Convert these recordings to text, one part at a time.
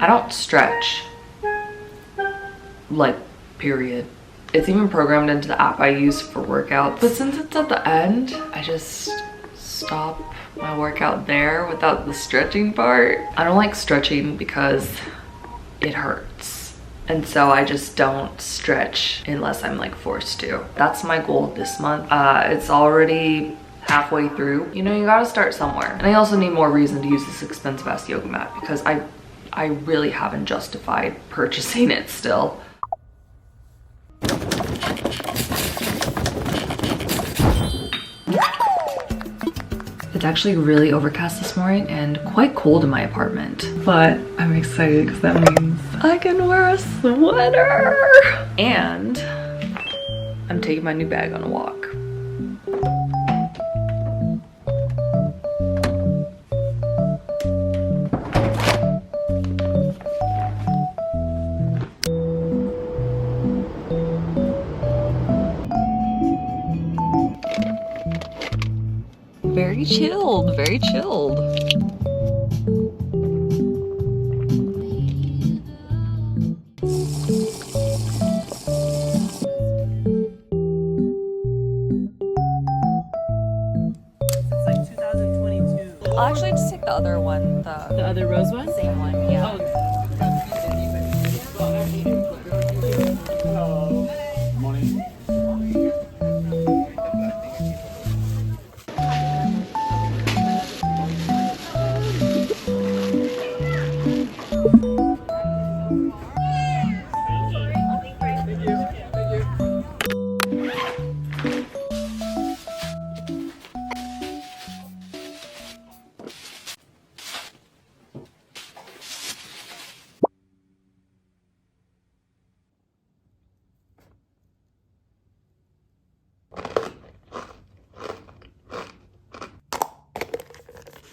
I don't stretch, like, period. It's even programmed into the app I use for workouts. But since it's at the end, I just stop my workout there without the stretching part. I don't like stretching because it hurts. And so I just don't stretch unless I'm like forced to. That's my goal this month. It's already halfway through. You know, you gotta start somewhere. And I also need more reason to use this expensive ass yoga mat because I really haven't justified purchasing it still. It's actually really overcast this morning and quite cold in my apartment. But I'm excited because that means I can wear a sweater. And I'm taking my new bag on a walk. Very chilled, very chilled. It's like 2022. I'll actually just take the other one, the other rose one? same one, yeah. Morning.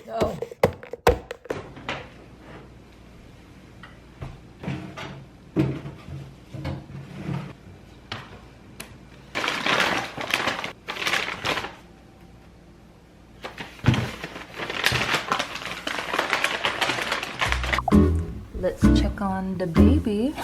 Go. Let's check on the baby.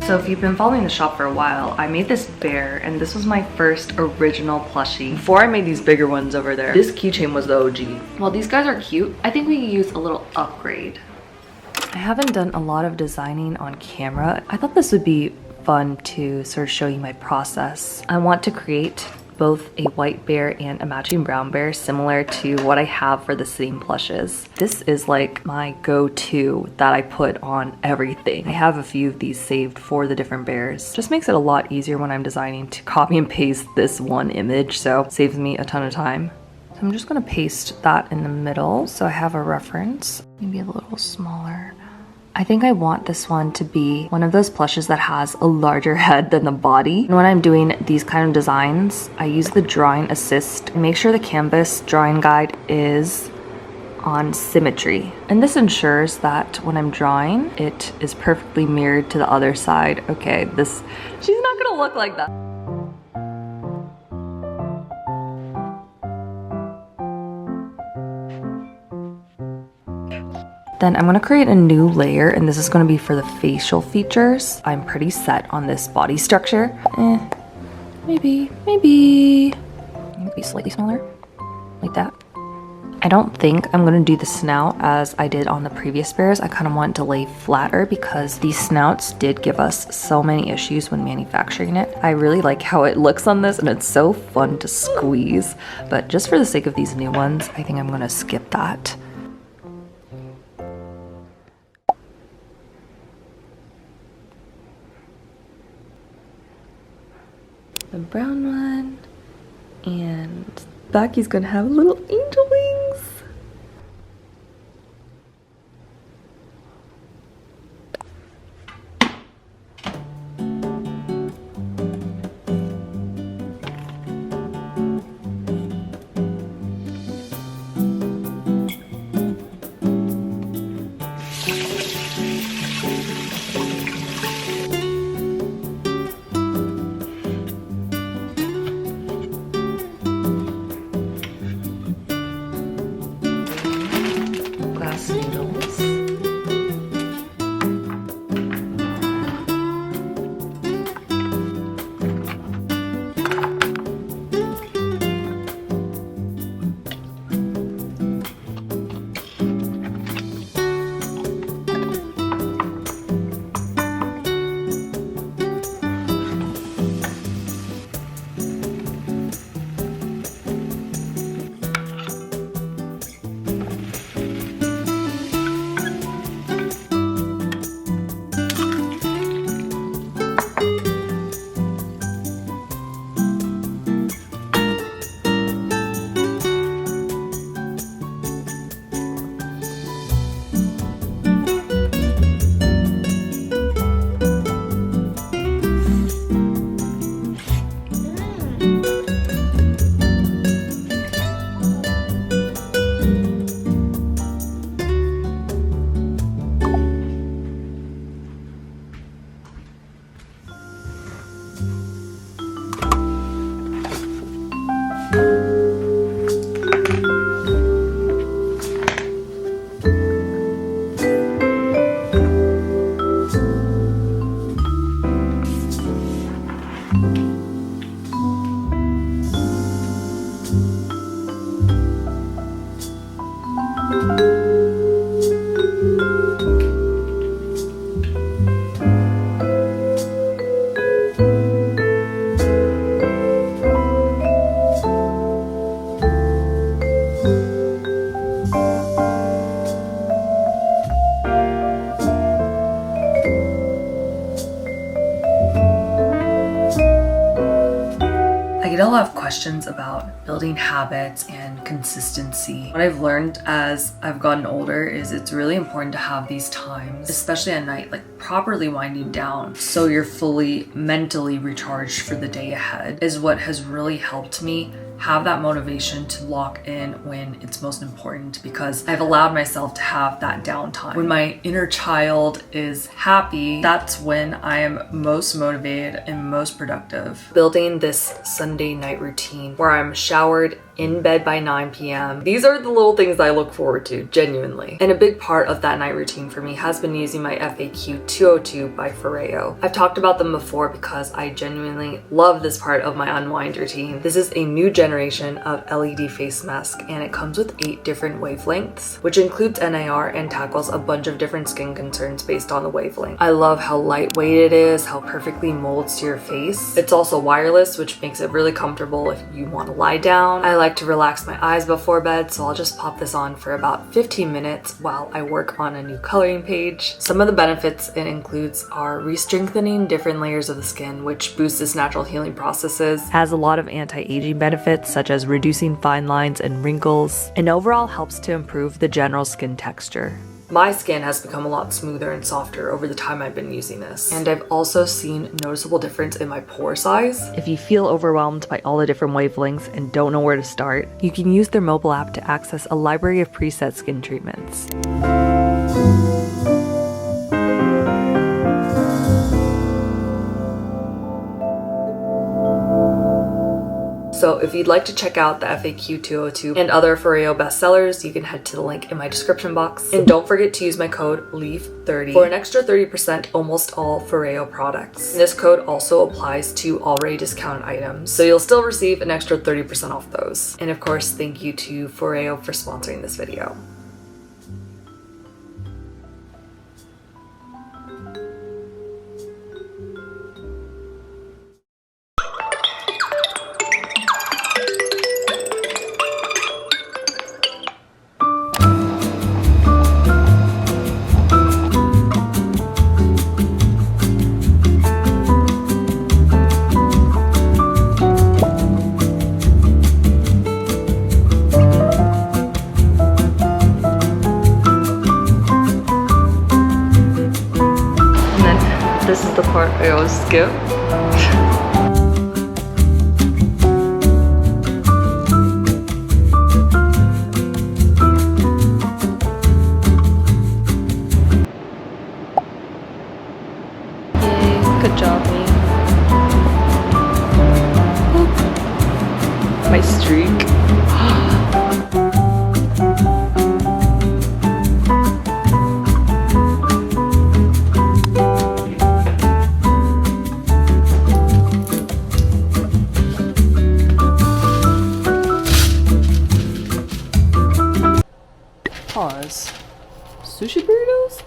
So if you've been following the shop for a while, I made this bear and this was my first original plushie. Before I made these bigger ones over there, this keychain was the OG. While these guys are cute, I think we could use a little upgrade. I haven't done a lot of designing on camera. I thought this would be fun to sort of show you my process. I want to create both a white bear and a matching brown bear similar to what I have for the same plushes. This is like my go-to that I put on everything. I have a few of these saved for the different bears. Just makes it a lot easier when I'm designing to copy and paste this one image, so it saves me a ton of time. So I'm just gonna paste that in the middle so I have a reference, maybe a little smaller. I think I want this one to be one of those plushes that has a larger head than the body. And when I'm doing these kind of designs, I use the drawing assist and make sure the canvas drawing guide is on symmetry. And this ensures that when I'm drawing, it is perfectly mirrored to the other side. Okay, she's not gonna look like that. Then I'm gonna create a new layer, and this is gonna be for the facial features. I'm pretty set on this body structure. Maybe slightly smaller, like that. I don't think I'm gonna do the snout as I did on the previous bears. I kind of want to lay flatter because these snouts did give us so many issues when manufacturing it. I really like how it looks on this and it's so fun to squeeze, but just for the sake of these new ones, I think I'm gonna skip that. The brown one, and Becky's gonna have little angel wings. Glass noodles. I get a lot of questions about building habits and consistency. What I've learned as I've gotten older is it's really important to have these times, especially at night, like properly winding down so you're fully mentally recharged for the day ahead is what has really helped me have that motivation to lock in when it's most important, because I've allowed myself to have that downtime. When my inner child is happy, that's when I am most motivated and most productive. Building this Sunday night routine where I'm showered, in bed by 9 p.m. These are the little things I look forward to, genuinely. And a big part of that night routine for me has been using my FAQ 202 by Foreo. I've talked about them before because I genuinely love this part of my unwind routine. This is a new generation of LED face mask and it comes with 8 different wavelengths, which includes NIR and tackles a bunch of different skin concerns based on the wavelength. I love how lightweight it is, how perfectly molds to your face. It's also wireless, which makes it really comfortable if you want to lie down. I like to relax my eyes before bed, so I'll just pop this on for about 15 minutes while I work on a new coloring page. Some of the benefits it includes are re-strengthening different layers of the skin, which boosts its natural healing processes, has a lot of anti-aging benefits such as reducing fine lines and wrinkles, and overall helps to improve the general skin texture. My skin has become a lot smoother and softer over the time I've been using this. And I've also seen noticeable difference in my pore size. If you feel overwhelmed by all the different wavelengths and don't know where to start, you can use their mobile app to access a library of preset skin treatments. So So if you'd like to check out the FAQ 202 and other Foreo bestsellers, you can head to the link in my description box. And don't forget to use my code LEAF30 for an extra 30% almost all Foreo products. And this code also applies to already discounted items, so you'll still receive an extra 30% off those. And of course, thank you to Foreo for sponsoring this video. This is the part I always skip. Yay, good job, me. Oop. My streak. Pause. Sushi burritos?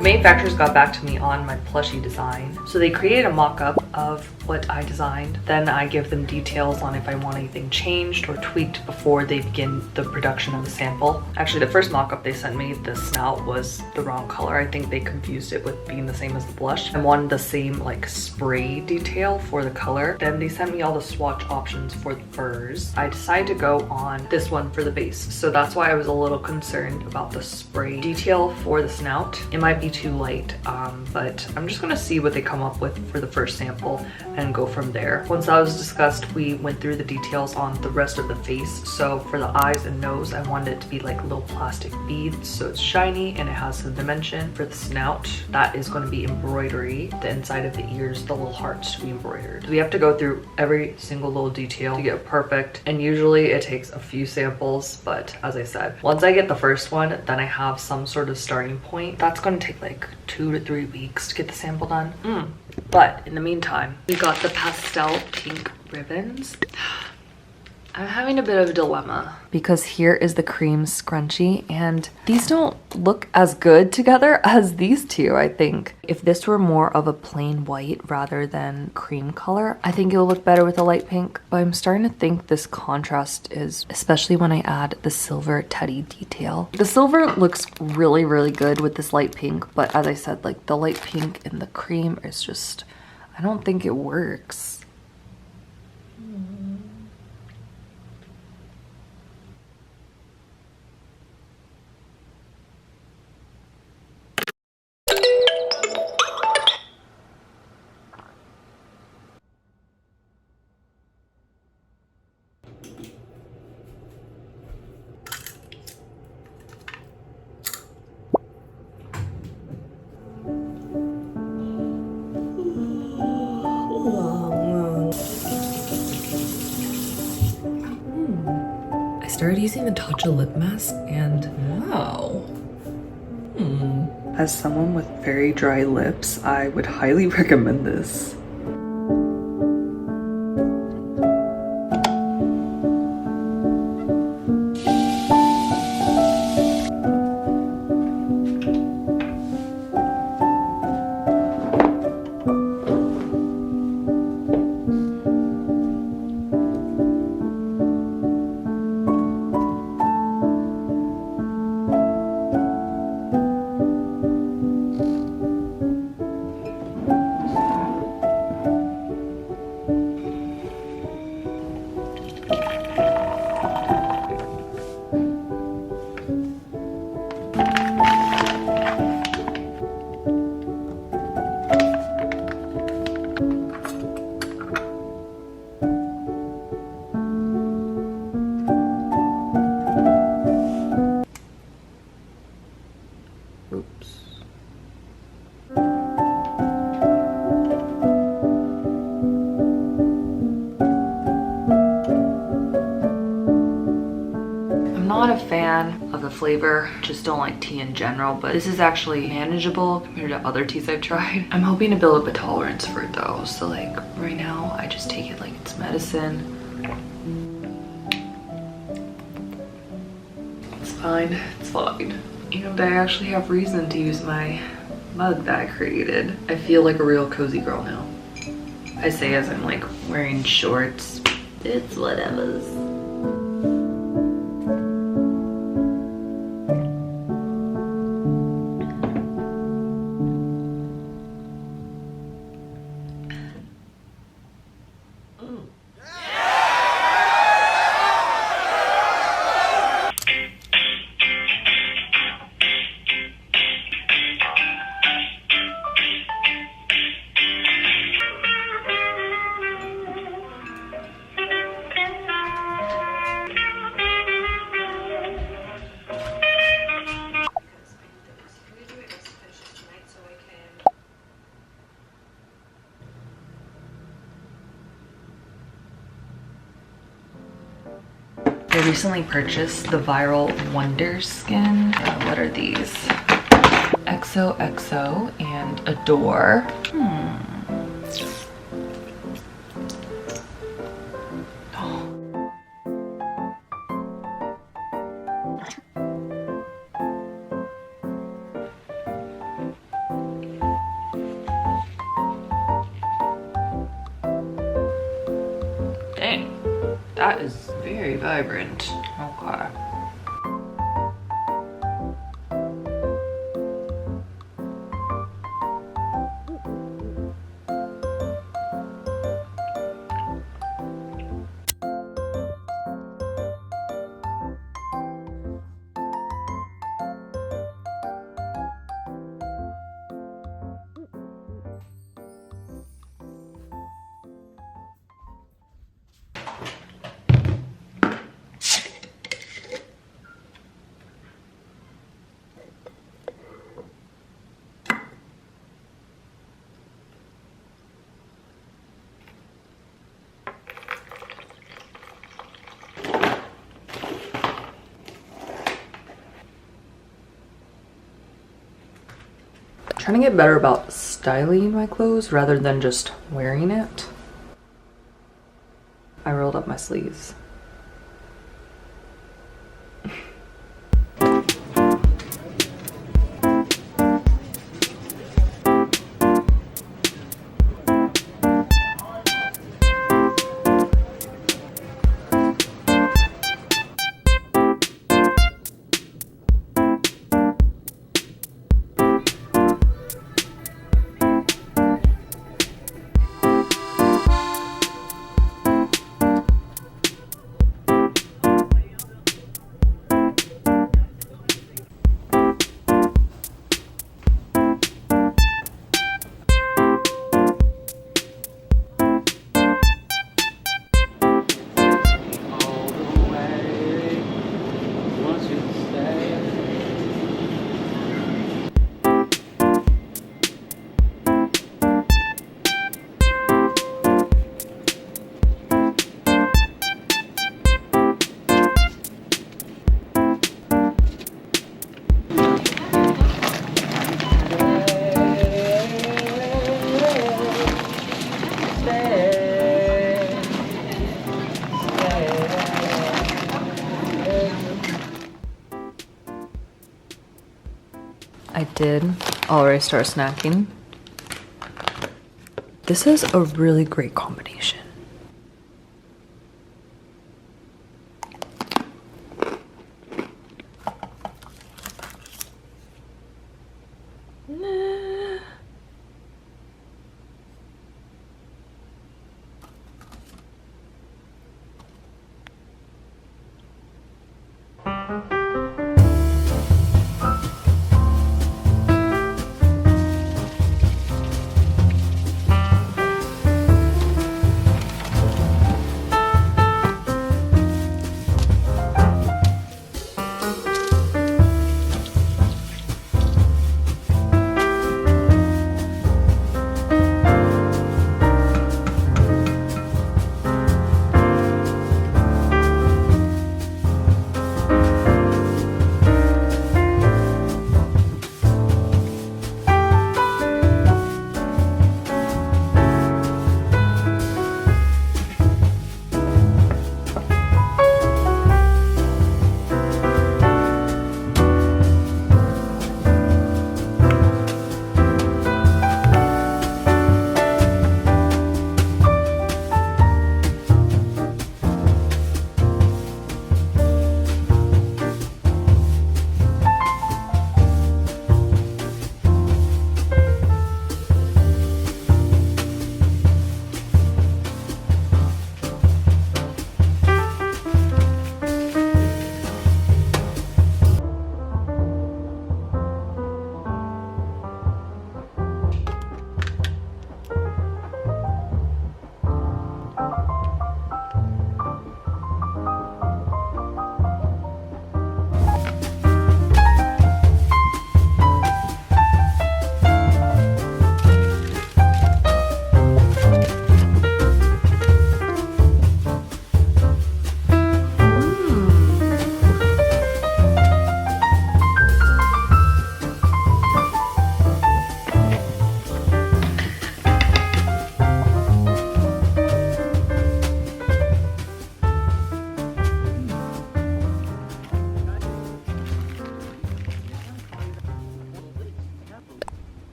Manufacturers got back to me on my plushie design. So they created a mock-up of what I designed. Then I give them details on if I want anything changed or tweaked before they begin the production of the sample. Actually, the first mock-up they sent me, the snout was the wrong color. I think they confused it with being the same as the blush. I wanted the same like spray detail for the color. Then they sent me all the swatch options for the furs. I decided to go on this one for the base. So that's why I was a little concerned about the spray detail for the snout. It might be too light, but I'm just gonna see what they come up with for the first sample and go from there. Once that was discussed, we went through the details on the rest of the face. So for the eyes and nose, I wanted it to be like little plastic beads, so it's shiny and it has some dimension. For the snout, that is going to be embroidery. The inside of the ears, the little hearts to be embroidered. We have to go through every single little detail to get it perfect, and usually it takes a few samples, but as I said, once I get the first one, then I have some sort of starting point. That's going to take like 2 to 3 weeks to get the sample done. But in the meantime, we got the pastel pink ribbons. I'm having a bit of a dilemma because here is the cream scrunchie and these don't look as good together as these two. I think if this were more of a plain white rather than cream color, I think it will look better with a light pink, but I'm starting to think this contrast is, especially when I add the silver teddy detail. The silver looks really, really good with this light pink, but as I said, like the light pink and the cream is just, I don't think it works. I started using the Tatcha lip mask and wow. As someone with very dry lips, I would highly recommend this. of the flavor. Just don't like tea in general, but this is actually manageable compared to other teas I've tried. I'm hoping to build up a tolerance for it though. So like right now I just take it like it's medicine. It's fine, it's fine. And I actually have reason to use my mug that I created. I feel like a real cozy girl now. I say as I'm like wearing shorts. It's whatever. I recently purchased the Viral Wonder Skin. What are these? XOXO and Adore. Dang, that is very vibrant. Okay. Trying to get better about styling my clothes rather than just wearing it. I rolled up my sleeves. I did already start snacking. This is a really great combination.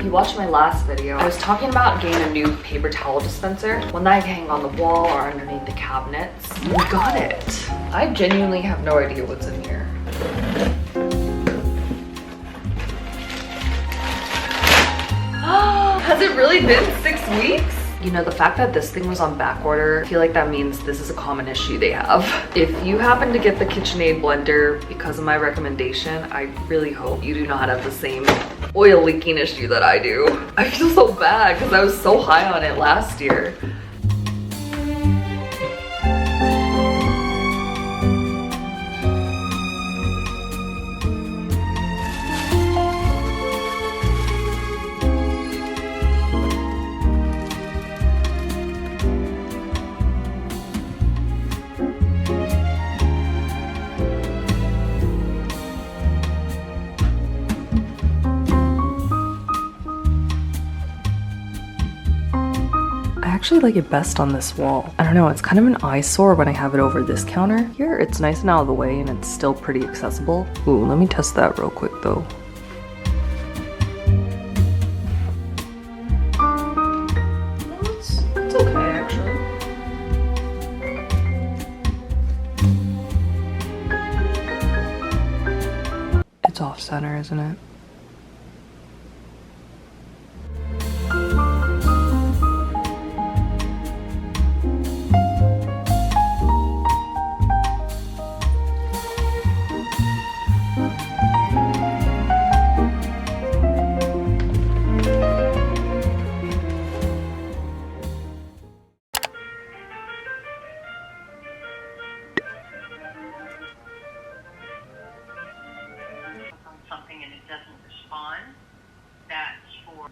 you watched my last video, I was talking about getting a new paper towel dispenser, one that I can hang on the wall or underneath the cabinets. We got it. I genuinely have no idea what's in here. Has it really been 6 weeks? You know, the fact that this thing was on back order, I feel like that means this is a common issue they have. If you happen to get the KitchenAid blender because of my recommendation, I really hope you do not have the same oil leaking issue that I do. I feel so bad because I was so high on it last year. I actually like it best on this wall. I don't know, it's kind of an eyesore when I have it over this counter. Here, it's nice and out of the way and it's still pretty accessible. Ooh, let me test that real quick though. It's okay actually. It's off center, isn't it? Something and it doesn't respond, that's for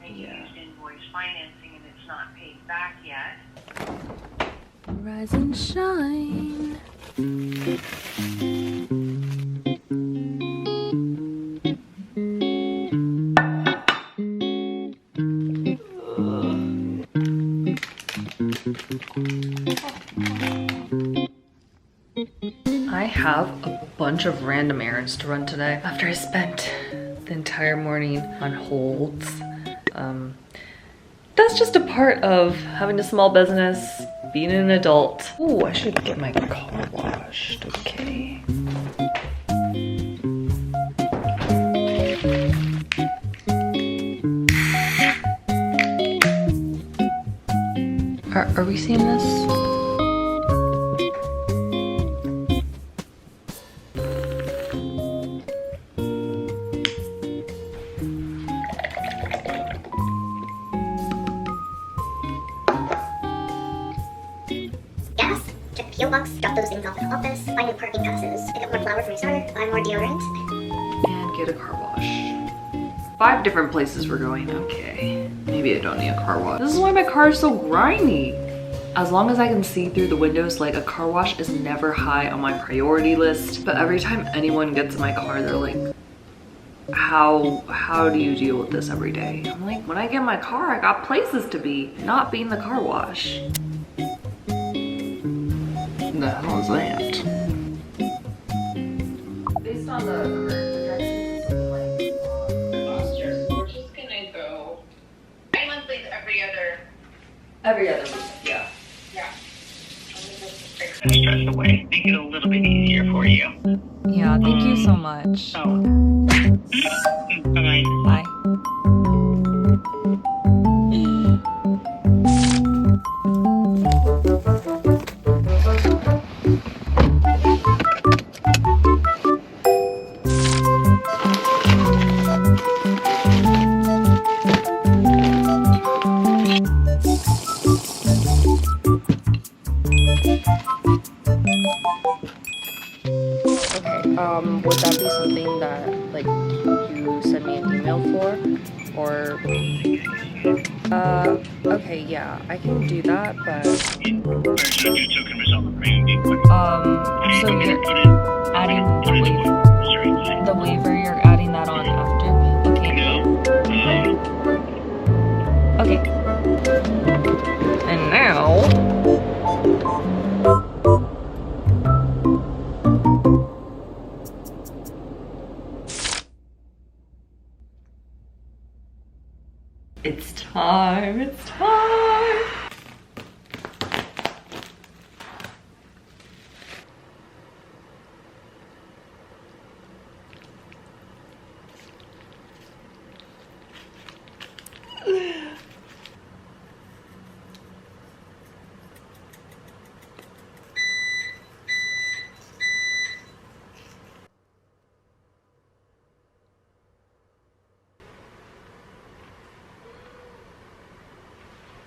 maybe used invoice financing and it's not paid back yet. Rise and shine. I have a bunch of random errands to run today after I spent the entire morning on holds. That's just a part of having a small business, being an adult. Oh, I should get my car washed. Okay. Are we seeing this? P.O. box, drop those things off at the office, buy new parking passes, pick up more flour for my starter, buy more deodorant. And get a car wash. 5 different places we're going, okay. Maybe I don't need a car wash. This is why my car is so grimy. As long as I can see through the windows, like a car wash is never high on my priority list. But every time anyone gets in my car, they're like, how do you deal with this every day? I'm like, when I get in my car, I got places to be, not being the car wash. What the hell is that? Based on the We're just gonna go bi-monthly every other week, yeah. Yeah. Stress away, make it a little bit easier for you. Yeah, thank you so much. So, bye. Bye. Would that be something that, like, you send me an email for? Or, okay, yeah, I can do that, but, so you're adding the waiver, you're adding that on after? Okay. Okay. And now, It's time, it's time.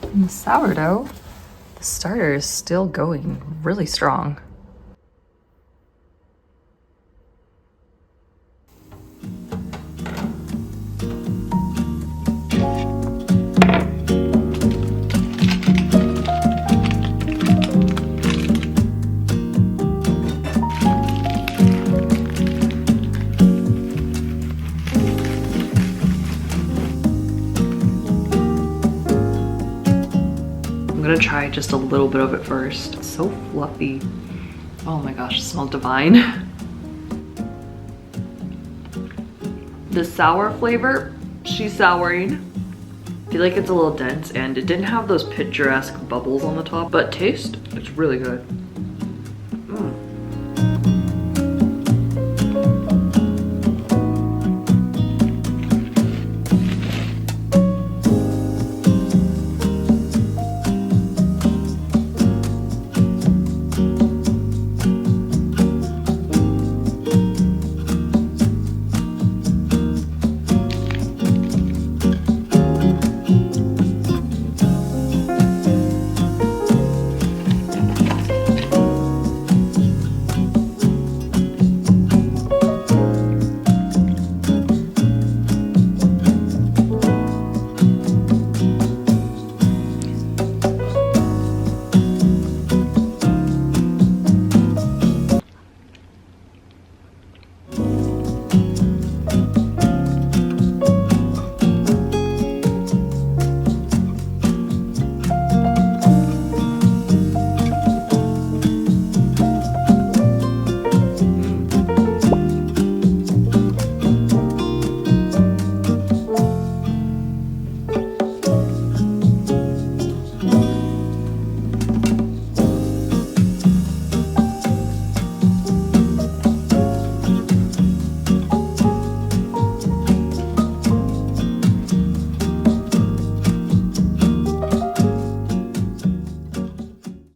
And the sourdough, the starter is still going really strong. I'm gonna try just a little bit of it first. It's so fluffy. Oh my gosh, it smells divine. The sour flavor, she's souring. I feel like it's a little dense and it didn't have those picturesque bubbles on the top, but taste, it's really good.